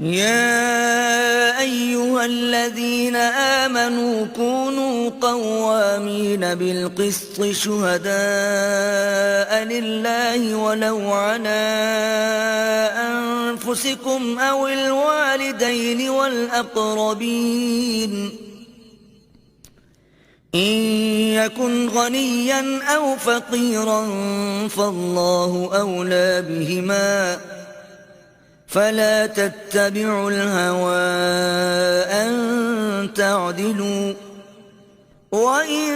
يا أيها الذين آمنوا كونوا قوامين بالقسط شهداء لله ولو على أنفسكم أو الوالدين والأقربين إن يكن غنيا أو فقيرا فالله أولى بهما فلا تتبعوا الهوى أن تعدلوا وإن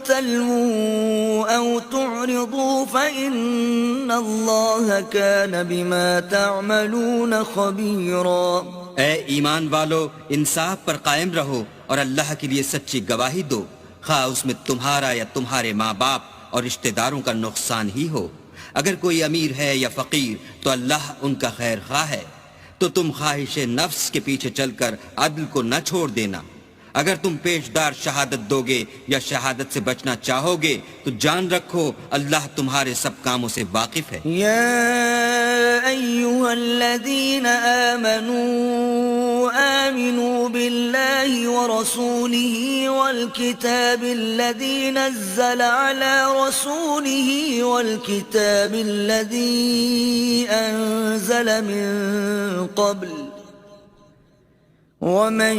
تلووا أو تعرضوا فإن الله كان بما تعملون خبيرا. اے ایمان والو، انصاف پر قائم رہو اور اللہ کے لیے سچی گواہی دو، خواہ اس میں تمہارا یا تمہارے ماں باپ اور رشتہ داروں کا نقصان ہی ہو. اگر کوئی امیر ہے یا فقیر تو اللہ ان کا خیر خواہ ہے، تو تم خواہش نفس کے پیچھے چل کر عدل کو نہ چھوڑ دینا. اگر تم پیشدار شہادت دو گے یا شہادت سے بچنا چاہو گے تو جان رکھو اللہ تمہارے سب کاموں سے واقف ہے. یا ایھا الذین آمنوا آمنوا باللہ ورسولہ والکتاب الذی نزل علی رسولہ والکتاب الذی انزل من قبل ومن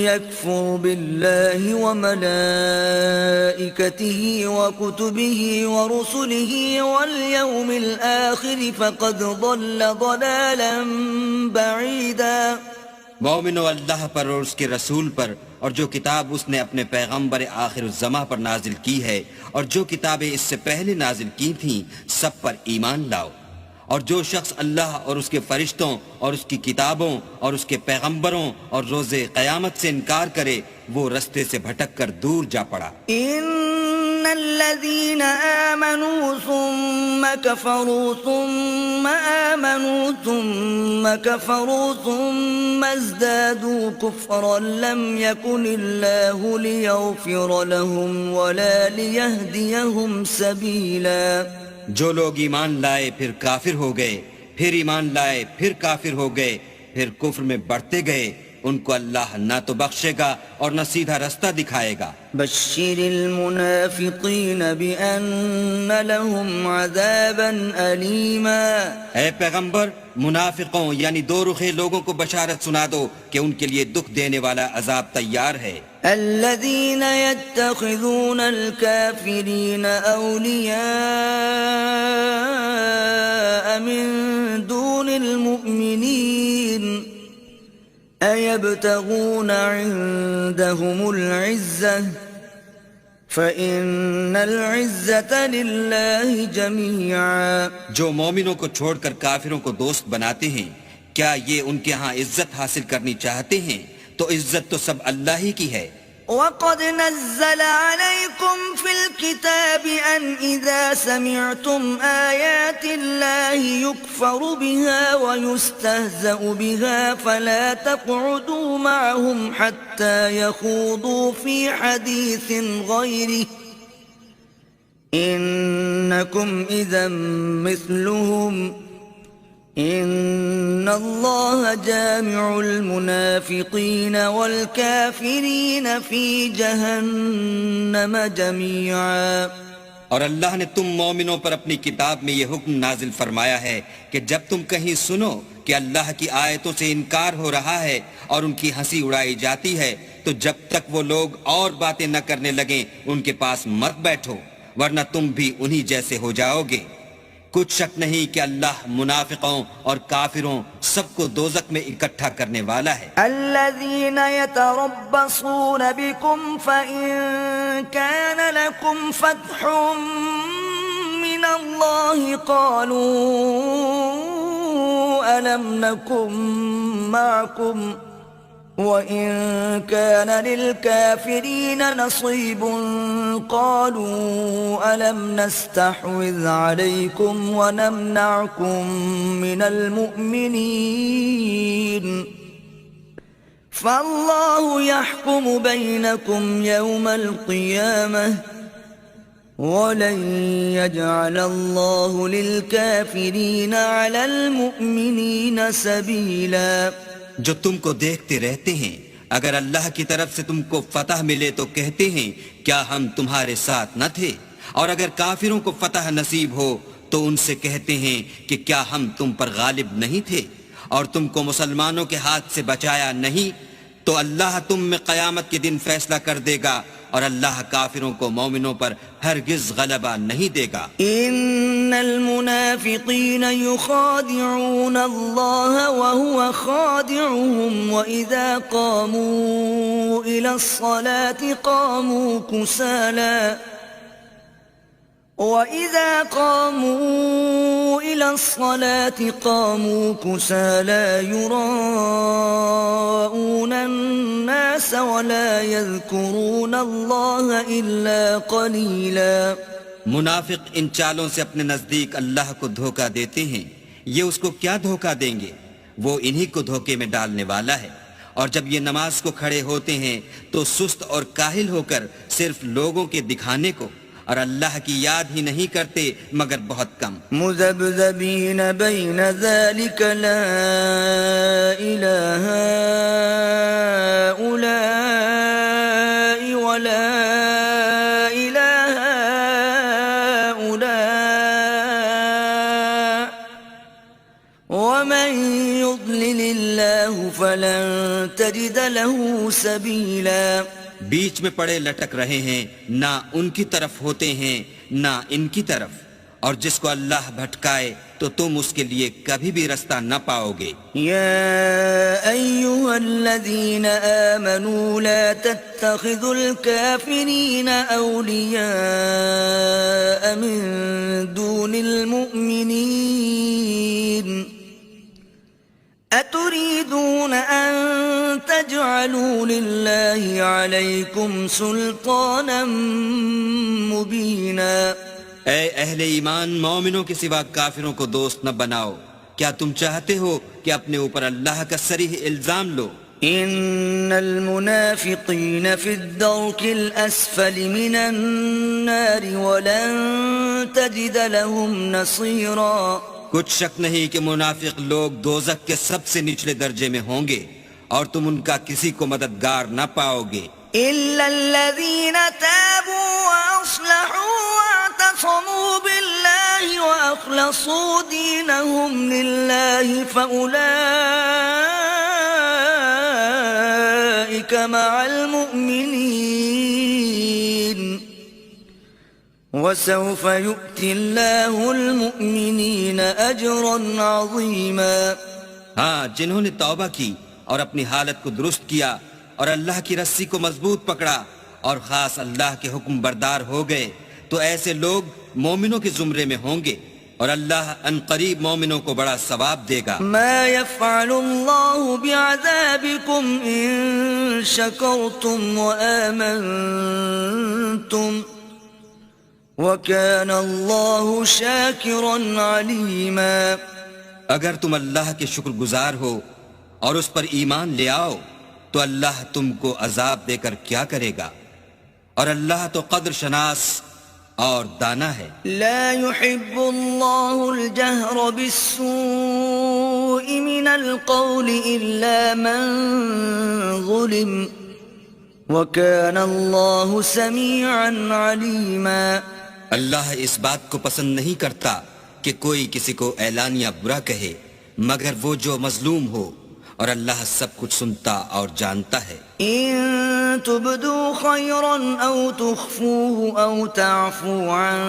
يكفر بالله وملائكته وكتبه ورسله واليوم الآخر فقد ضل ضلالا بعيدا. مومنو، اللہ پر اور اس کے رسول پر اور جو کتاب اس نے اپنے پیغمبر آخر الزماں پر نازل کی ہے اور جو کتابیں اس سے پہلے نازل کی تھیں سب پر ایمان لاؤ. اور جو شخص اللہ اور اس کے فرشتوں اور اس کی کتابوں اور اس کے پیغمبروں اور روز قیامت سے انکار کرے وہ رستے سے بھٹک کر دور جا پڑا. ان الذين آمنوا ثم كفروا ثم آمنوا ثم كفروا ثم ازدادوا كفرا لم يكن الله ليغفر لهم ولا ليهديهم سبيلا. جو لوگ ایمان لائے پھر کافر ہو گئے، پھر ایمان لائے پھر کافر ہو گئے، پھر کفر میں بڑھتے گئے، ان کو اللہ نہ تو بخشے گا اور نہ سیدھا رستہ دکھائے گا. بشر المنافقین بأن لهم عذابا ألیما. اے پیغمبر، منافقوں یعنی دو رخے لوگوں کو بشارت سنا دو کہ ان کے لیے دکھ دینے والا عذاب تیار ہے. الذين يتخذون الكافرين أولياء من دون المؤمنين أيبتغون عندهم العزة فإن العزة لله جميعا. جو مومنوں کو چھوڑ کر کافروں کو دوست بناتے ہیں، کیا یہ ان کے ہاں عزت حاصل کرنی چاہتے ہیں؟ تو عزت تو سب اللہ ہی کی ہے. وَقَدْ نَزَّلَ عَلَيْكُمْ فِي الْكِتَابِ أَنْ إِذَا سَمِعْتُمْ آيَاتِ اللَّهِ يُكْفَرُ بِهَا وَيُسْتَهْزَأُ بِهَا فَلَا تَقْعُدُوا مَعَهُمْ حَتَّى يَخُوضُوا فِي حَدِيثٍ غَيْرِهِ إِنَّكُمْ إِذًا مِثْلُهُمْ ان اللہ جامع المنافقین والکافرین فی جہنم جمیعا. اور اللہ نے تم مومنوں پر اپنی کتاب میں یہ حکم نازل فرمایا ہے کہ جب تم کہیں سنو کہ اللہ کی آیتوں سے انکار ہو رہا ہے اور ان کی ہنسی اڑائی جاتی ہے تو جب تک وہ لوگ اور باتیں نہ کرنے لگیں ان کے پاس مت بیٹھو، ورنہ تم بھی انہی جیسے ہو جاؤ گے. کچھ شک نہیں کہ اللہ منافقوں اور کافروں سب کو دوزخ میں اکٹھا کرنے والا ہے. الذين يتربصون بكم فإن كان لكم فتح من الله قالوا ألم نكن معكم وَإِن كَانَ لِلْكَافِرِينَ نَصِيبٌ قَالُوا أَلَمْ نَسْتَحْوِذْ عَلَيْكُمْ وَنَمْنَعْكُمْ مِنَ الْمُؤْمِنِينَ فَاللَّهُ يَحْكُمُ بَيْنَكُمْ يَوْمَ الْقِيَامَةِ وَلَن يَجْعَلَ اللَّهُ لِلْكَافِرِينَ عَلَى الْمُؤْمِنِينَ سَبِيلًا. جو تم کو دیکھتے رہتے ہیں اگر اللہ کی طرف سے تم کو فتح ملے تو کہتے ہیں کیا ہم تمہارے ساتھ نہ تھے، اور اگر کافروں کو فتح نصیب ہو تو ان سے کہتے ہیں کہ کیا ہم تم پر غالب نہیں تھے اور تم کو مسلمانوں کے ہاتھ سے بچایا نہیں، تو اللہ تم میں قیامت کے دن فیصلہ کر دے گا اور اللہ کافروں کو مومنوں پر ہرگز غلبہ نہیں دے گا. ان المنافقین یخادعون اللہ وهو خادعهم واذا قاموا الى الصلاة قاموا كسالا وَإِذَا قَامُوا إِلَى الصَّلَاةِ قَامُوا كُسَالَى يُرَاءُونَ النَّاسَ وَلَا يَذْكُرُونَ اللَّهَ إِلَّا قَلِيلًا. منافق ان چالوں سے اپنے نزدیک اللہ کو دھوکہ دیتے ہیں، یہ اس کو کیا دھوکہ دیں گے، وہ انہی کو دھوکے میں ڈالنے والا ہے. اور جب یہ نماز کو کھڑے ہوتے ہیں تو سست اور کاہل ہو کر صرف لوگوں کے دکھانے کو اور اللہ کی یاد ہی نہیں کرتے مگر بہت کم. مذبذبین بین ذلک لا الہ هؤلاء ولا الہ هؤلاء ومن یضلل اللہ فلن تجد له سبیلا. بیچ میں پڑے لٹک رہے ہیں، نہ ان کی طرف ہوتے ہیں نہ ان کی طرف، اور جس کو اللہ بھٹکائے تو تم اس کے لیے کبھی بھی رستہ نہ پاؤ گے. یا ایھا الذین آمنوا لا تتخذوا الکافرین اولیاء من دون المؤمنین اتريدون ان تجعلوا لله عليكم سلطانا مبينا. اے اہل ایمان، مومنوں کے سوا کافروں کو دوست نہ بناؤ. کیا تم چاہتے ہو کہ اپنے اوپر اللہ کا صریح الزام لو؟ ان المنافقین فی الدرک الاسفل من النار ولن تجد لهم نصیرا. کچھ شک نہیں کہ منافق لوگ دوزخ کے سب سے نچلے درجے میں ہوں گے اور تم ان کا کسی کو مددگار نہ پاؤ گے. الا الذين تابوا واصلحوا واعتصموا بالله واخلصوا دينهم لله فاولئك مع المؤمنين وسوف يؤتي الله المؤمنين اجرا عظيما. ہاں، جنہوں نے توبہ کی اور اپنی حالت کو درست کیا اور اللہ کی رسی کو مضبوط پکڑا اور خاص اللہ کے حکم بردار ہو گئے تو ایسے لوگ مومنوں کے زمرے میں ہوں گے اور اللہ ان قریب مومنوں کو بڑا ثواب دے گا. ما يفعل الله بعذابكم ان شكرتم وآمنتم وَكَانَ اللَّهُ شَاكِرًا عَلِيمًا. اگر تم اللہ کے شکر گزار ہو اور اس پر ایمان لے آؤ تو اللہ تم کو عذاب دے کر کیا کرے گا، اور اللہ تو قدر شناس اور دانا ہے. لا يحب الله الجهر بالسوء من القول إلا من ظلم وَكَانَ اللَّهُ سَمِيعًا عَلِيمًا. اللہ اس بات کو پسند نہیں کرتا کہ کوئی کسی کو اعلانیہ برا کہے مگر وہ جو مظلوم ہو، اور اللہ سب کچھ سنتا اور جانتا ہے. ان تبدوا خيرا او تخفوه او تعفوا عن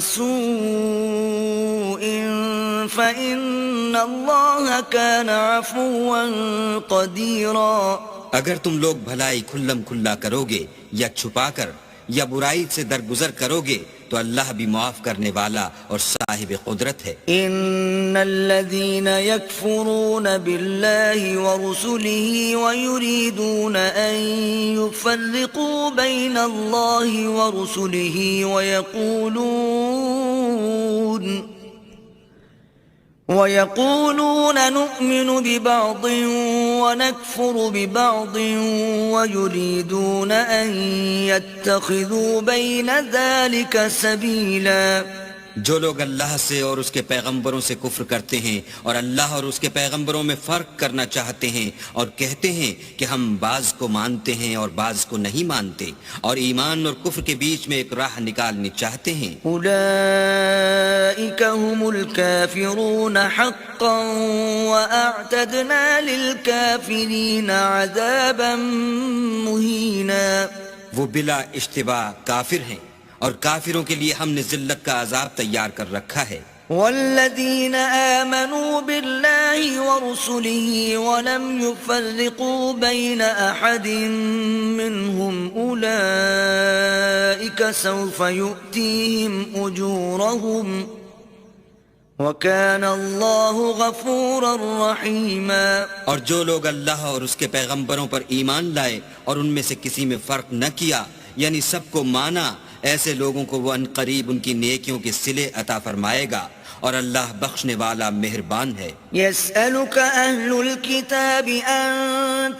سوء فإن الله كان عفوا قديرا. اگر تم لوگ بھلائی کھلم کھلا کرو گے یا چھپا کر یا برائی سے درگزر کرو گے تو اللہ بھی معاف کرنے والا اور صاحب قدرت ہے. ان الذين يكفرون بالله ورسله ويريدون ان يفرقوا بين الله وَيَقُولُونَ نُؤْمِنُ بِبَعْضٍ وَنَكْفُرُ بِبَعْضٍ وَيُرِيدُونَ أَن يَتَّخِذُوا بَيْنَ ذَلِكَ سَبِيلًا جو لوگ اللہ سے اور اس کے پیغمبروں سے کفر کرتے ہیں اور اللہ اور اس کے پیغمبروں میں فرق کرنا چاہتے ہیں اور کہتے ہیں کہ ہم بعض کو مانتے ہیں اور بعض کو نہیں مانتے اور ایمان اور کفر کے بیچ میں ایک راہ نکالنی چاہتے ہیں، أولئك هم الكافرون حقا وأعتدنا للكافرين عذابا مهينا وہ بلا اشتباہ کافر ہیں اور کافروں کے لیے ہم نے ذلت کا عذاب تیار کر رکھا ہے۔ والذين آمنوا بالله ورسله ولم يفرقوا بين أحد منهم أولئك سوف يؤتيهم أجورهم وَكَانَ اللَّهُ غَفُورًا رَحِيمًا اور جو لوگ اللہ اور اس کے پیغمبروں پر ایمان لائے اور ان میں سے کسی میں فرق نہ کیا، یعنی سب کو مانا، ایسے لوگوں کو وہ عنقریب ان کی نیکیوں کے صلے عطا فرمائے گا اور اللہ بخشنے والا مہربان ہے۔ يَسْأَلُكَ أَهْلُ الْكِتَابِ أَن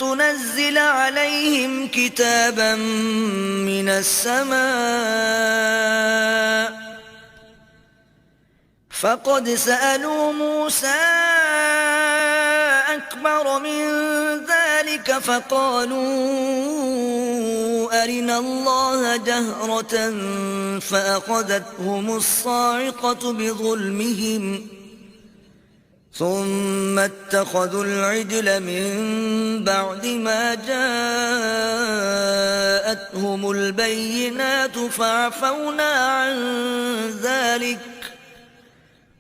تُنَزِّلَ عَلَيْهِمْ كِتَابًا مِّنَ السَّمَاءِ فَقَدْ سَأَلُوا مُوسَى أَكْبَرَ مِنْ ذَلِكَ فَقَالُوا أَرِنَا اللَّهَ جَهْرَةً فَأَخَذَتْهُمُ الصَّاعِقَةُ بِظُلْمِهِمْ ثُمَّ اتَّخَذُوا الْعِجْلَ مِنْ بَعْدِ مَا جَاءَتْهُمُ الْبَيِّنَاتُ فَعَفَوْنَا عَنْ ذَلِكَ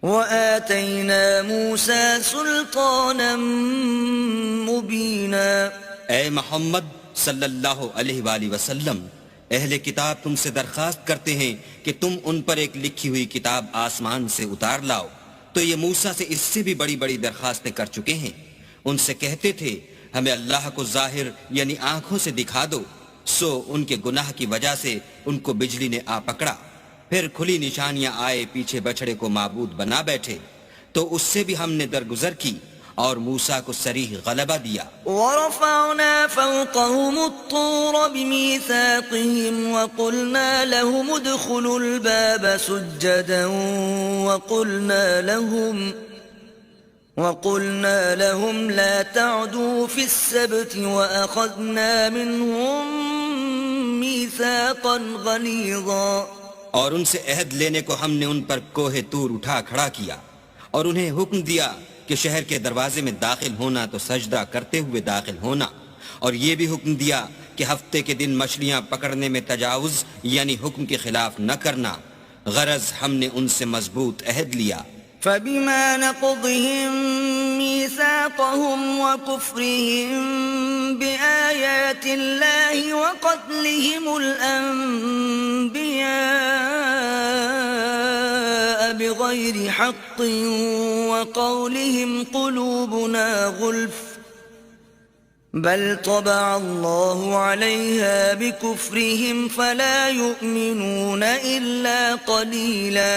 وَآتَيْنَا مُوسَى سُلْطَانًا مُبِينًا۔ اے محمد صلی اللہ علیہ وآلہ وسلم، اہل کتاب تم سے درخواست کرتے ہیں کہ تم ان پر ایک لکھی ہوئی کتاب آسمان سے اتار لاؤ، تو یہ موسیٰ سے اس سے بھی بڑی بڑی درخواستیں کر چکے ہیں۔ ان سے کہتے تھے ہمیں اللہ کو ظاہر یعنی آنکھوں سے دکھا دو، سو ان کے گناہ کی وجہ سے ان کو بجلی نے آ پکڑا، پھر کھلی نشانیاں آئے، پیچھے بچڑے کو معبود بنا بیٹھے، تو اس سے بھی ہم نے درگزر کی اور موسیٰ کو صریح غلبہ دیا۔ وَرَفَعْنَا فَوْقَهُمُ الطُّورَ بِمِيثَاقِهِمْ وَقُلْنَا لَهُمُ ادْخُلُوا الْبَابَ سُجَّدًا وَقُلْنَا لَهُمْ لَا تَعْدُوا فِي السَّبْتِ وَأَخَذْنَا مِنْهُمْ مِيثَاقًا غَلِيظًا۔ اور ان سے عہد لینے کو ہم نے ان پر کوہ طور اٹھا کھڑا کیا اور انہیں حکم دیا کہ شہر کے دروازے میں داخل ہونا تو سجدہ کرتے ہوئے داخل ہونا، اور یہ بھی حکم دیا کہ ہفتے کے دن مچھلیاں پکڑنے میں تجاوز یعنی حکم کے خلاف نہ کرنا، غرض ہم نے ان سے مضبوط عہد لیا۔ فَبِمَا نَقْضِهِمْ مِيثَاقَهُمْ وَكُفْرِهِمْ بِآيَاتِ اللَّهِ وَقَتْلِهِمُ الْأَنْبِيَاءَ بِغَيْرِ حَقٍّ وَقَوْلِهِمْ قُلُوبُنَا غُلْفٌ بَلْ طَبَعَ اللَّهُ عَلَيْهَا بِكُفْرِهِمْ فَلَا يُؤْمِنُونَ إِلَّا قَلِيلًا۔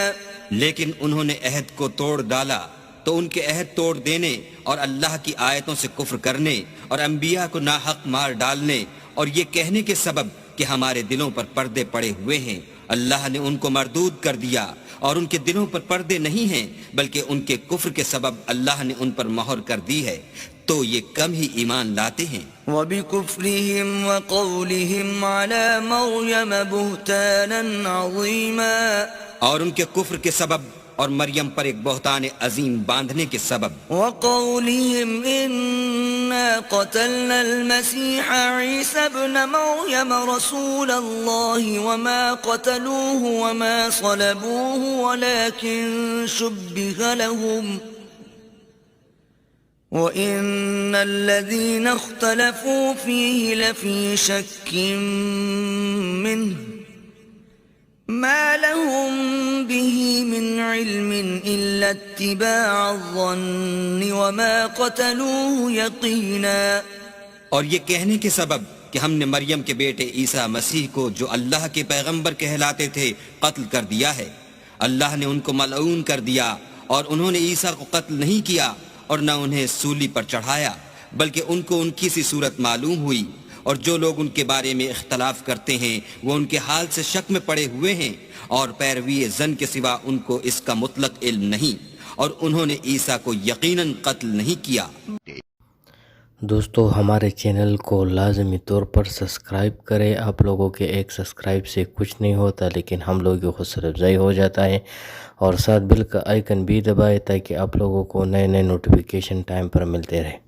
لیکن انہوں نے عہد کو توڑ ڈالا تو ان کے عہد توڑ دینے اور اللہ کی آیتوں سے کفر کرنے اور انبیاء کو ناحق مار ڈالنے اور یہ کہنے کے سبب کہ ہمارے دلوں پر پردے پڑے ہوئے ہیں، اللہ نے ان کو مردود کر دیا، اور ان کے دلوں پر پردے نہیں ہیں بلکہ ان کے کفر کے سبب اللہ نے ان پر مہر کر دی ہے، تو یہ کم ہی ایمان لاتے ہیں۔ وَبِكُفْرِهِمْ وَقَوْلِهِمْ عَلَى مَرْيَمَ بُهْتَانًا عَظِيمًا، اور ان کے کفر کے سبب اور مریم پر ایک بہتان عظیم باندھنے کے سبب۔ وَقَوْلِهِمْ إِنَّا قَتَلْنَا الْمَسِيحَ عِيسَى ابْنَ مَرْيَمَ رَسُولَ اللَّهِ وَمَا قَتَلُوهُ وَمَا صَلَبُوهُ وَلَكِنْ شُبِّهَ لَهُمْ وَإِنَّ الَّذِينَ اخْتَلَفُوا فِيهِ لَفِي شَكٍّ مِّنْهُ مَا لَهُم بِهِ مِنْ عِلْمٍ إِلَّا اتِّبَاعَ الظَّنِّ وَمَا قَتَلُوهُ يَقِينًا۔ اور یہ کہنے کے سبب کہ ہم نے مریم کے بیٹے عیسیٰ مسیح کو جو اللہ کے پیغمبر کہلاتے تھے قتل کر دیا ہے، اللہ نے ان کو ملعون کر دیا اور انہوں نے عیسیٰ کو قتل نہیں کیا اور نہ انہیں سولی پر چڑھایا، بلکہ ان کو ان کی سی صورت معلوم ہوئی، اور جو لوگ ان کے بارے میں اختلاف کرتے ہیں وہ ان کے حال سے شک میں پڑے ہوئے ہیں، اور پیروی زن کے سوا ان کو اس کا مطلق علم نہیں، اور انہوں نے عیسیٰ کو یقیناً قتل نہیں کیا۔ دوستو ہمارے چینل کو لازمی طور پر سبسکرائب کریں۔ آپ لوگوں کے ایک سبسکرائب سے کچھ نہیں ہوتا، لیکن ہم لوگوں کی حوصلہ افزائی ہو جاتا ہے، اور ساتھ بیل کا آئیکن بھی دبائیں تاکہ آپ لوگوں کو نئے نوٹیفیکیشن ٹائم پر ملتے رہیں۔